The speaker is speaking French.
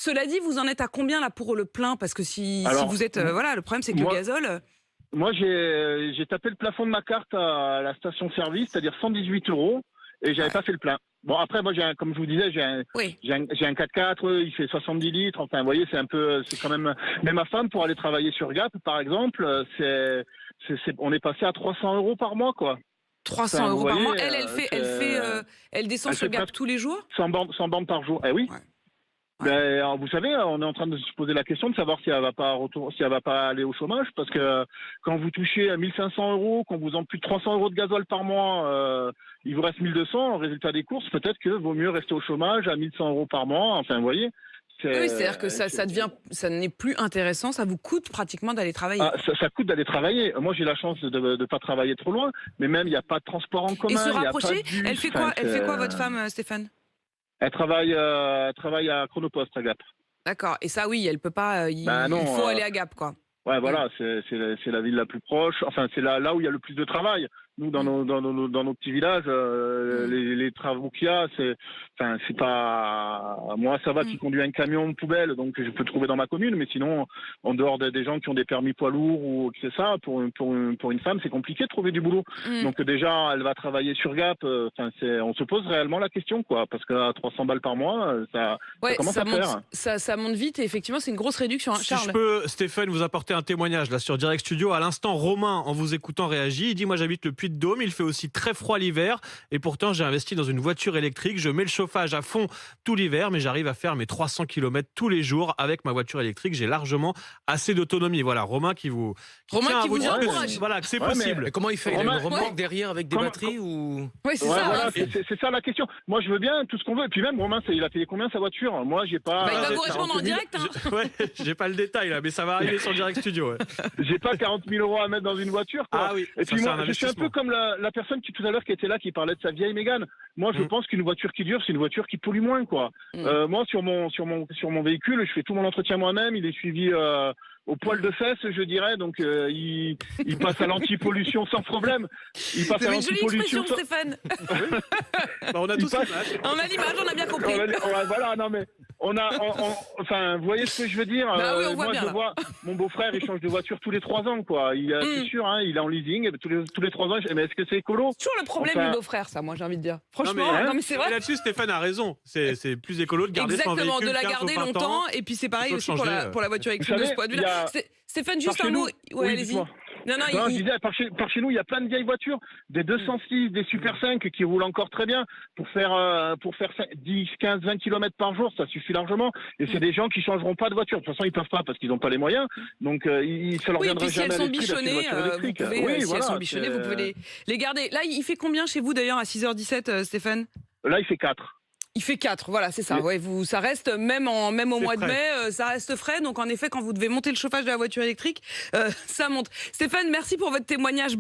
Cela dit, vous en êtes à combien là pour le plein? Parce que si Alors, vous êtes... voilà, le problème c'est que le moi, gazole... moi j'ai tapé le plafond de ma carte à la station-service, c'est-à-dire 118 €, et j'avais Ouais. pas fait le plein. Bon, après, moi, comme je vous disais, Oui. j'ai un 4x4, il fait 70 litres. Enfin, vous voyez, c'est quand même. Mais ma femme, pour aller travailler sur Gap, par exemple, on est passé à 300 € par mois, quoi. 300 Enfin, vous euros par mois. voyez, Elle descend elle sur fait Gap presque tous les jours? 100 bornes par jour. Eh oui. Ouais. Ben, alors, vous savez, on est en train de se poser la question de savoir si elle va pas aller au chômage, parce que quand vous touchez à 1500 €, qu'on vous en plus de 300 € de gasoil par mois, il vous reste 1200. Au résultat des courses, peut-être que vaut mieux rester au chômage à 1100 € par mois. Enfin, vous voyez. Oui, c'est-à-dire que ça n'est plus intéressant, ça vous coûte pratiquement d'aller travailler. Ça coûte d'aller travailler. Moi, j'ai la chance de ne pas travailler trop loin, mais même il n'y a pas de transport en commun. Et se il y a pas rapprocher, de bus. elle fait quoi? Elle fait quoi, votre femme, Stéphane? Elle travaille à Chronopost à Gap. D'accord. Et ça, oui, elle peut pas. Il Non, faut aller à Gap, quoi. Ouais, voilà, c'est la ville la plus proche. Enfin, c'est là où il y a le plus de travail. Nous, dans nos petits villages, les travaux qu'il y a, c'est pas. Moi, ça va qui conduit un camion de poubelle, donc je peux trouver dans ma commune. Mais sinon, en dehors des gens qui ont des permis poids lourds ou c'est ça, pour une femme, c'est compliqué de trouver du boulot. Donc déjà, elle va travailler sur Gap. On se pose réellement la question, quoi, parce qu'à 300 balles par mois, ça commence à faire. Ça monte vite et effectivement, c'est une grosse réduction. Si Charles. je peux, Stéphane, vous apporter un témoignage là sur Direct Studio. À l'instant, Romain, en vous écoutant, réagit. Il dit: moi, j'habite le Puy-de-Dôme. Il fait aussi très froid l'hiver et pourtant, j'ai investi dans une voiture électrique. Je mets le chauffage à fond tout l'hiver, mais j'arrive à faire mes 300 km tous les jours avec ma voiture électrique. J'ai largement assez d'autonomie. Voilà, Romain qui vous encourage. Voilà, que c'est possible. Mais comment il fait? Il a une remorque derrière avec des batteries ou... Oui, c'est ça. Voilà, c'est ça la question. Moi, je veux bien tout ce qu'on veut. Et puis même, Romain, il a payé combien sa voiture? Moi, j'ai pas. Il va vous répondre en direct. Ouais, j'ai pas le détail là, mais ça va arriver sur Direct Studio. Ouais. J'ai pas 40 000 € à mettre dans une voiture, quoi. Ah oui. Et puis moi, je suis un peu comme la personne qui tout à l'heure qui était là, qui parlait de sa vieille Mégane. Moi, je pense qu'une voiture qui dure, c'est une voiture qui pollue moins, quoi. Moi, sur mon véhicule, je fais tout mon entretien moi-même. Il est suivi au poil de fesse, je dirais. Donc, il passe à l'anti-pollution sans problème. Il passe à Une jolie l'anti-pollution. expression, Stéphane. Bah, on a tous l'image. On a l'image, on a bien compris. Voilà, non mais enfin, vous voyez ce que je veux dire? Bah oui, on voit moi, bien, je là. vois mon beau-frère, il change de voiture tous les 3 ans, quoi. C'est sûr, hein, il est en leasing, et tous les 3 ans. Mais est-ce que c'est écolo? Toujours le problème du beau-frère, ça, moi, j'ai envie de dire. Franchement, Non, mais c'est vrai. Là-dessus, Stéphane a raison. C'est plus écolo de garder son véhicule. Exactement, de la 15 garder ou 20 ans. longtemps. Et puis c'est pareil aussi pour la voiture électrique de ce point de vue-là. Stéphane, juste un mot. Ouais, allez-y. Non, je disais, par chez nous, il y a plein de vieilles voitures, des 206, des Super 5 qui roulent encore très bien pour faire 10, 15, 20 km par jour, ça suffit largement. Et c'est des gens qui changeront pas de voiture. De toute façon, ils peuvent pas parce qu'ils n'ont pas les moyens. Donc, ça leur viendra jamais à l'esprit d'acheter une voiture électrique. Si elles sont bichonnées, vous pouvez les garder. Là, il fait combien chez vous d'ailleurs à 6h17, Stéphane? Là, il fait 4. Il fait 4, voilà, c'est ça. Ouais, ça reste, même au mois de mai, ça reste frais. Donc, en effet, quand vous devez monter le chauffage de la voiture électrique, ça monte. Stéphane, merci pour votre témoignage.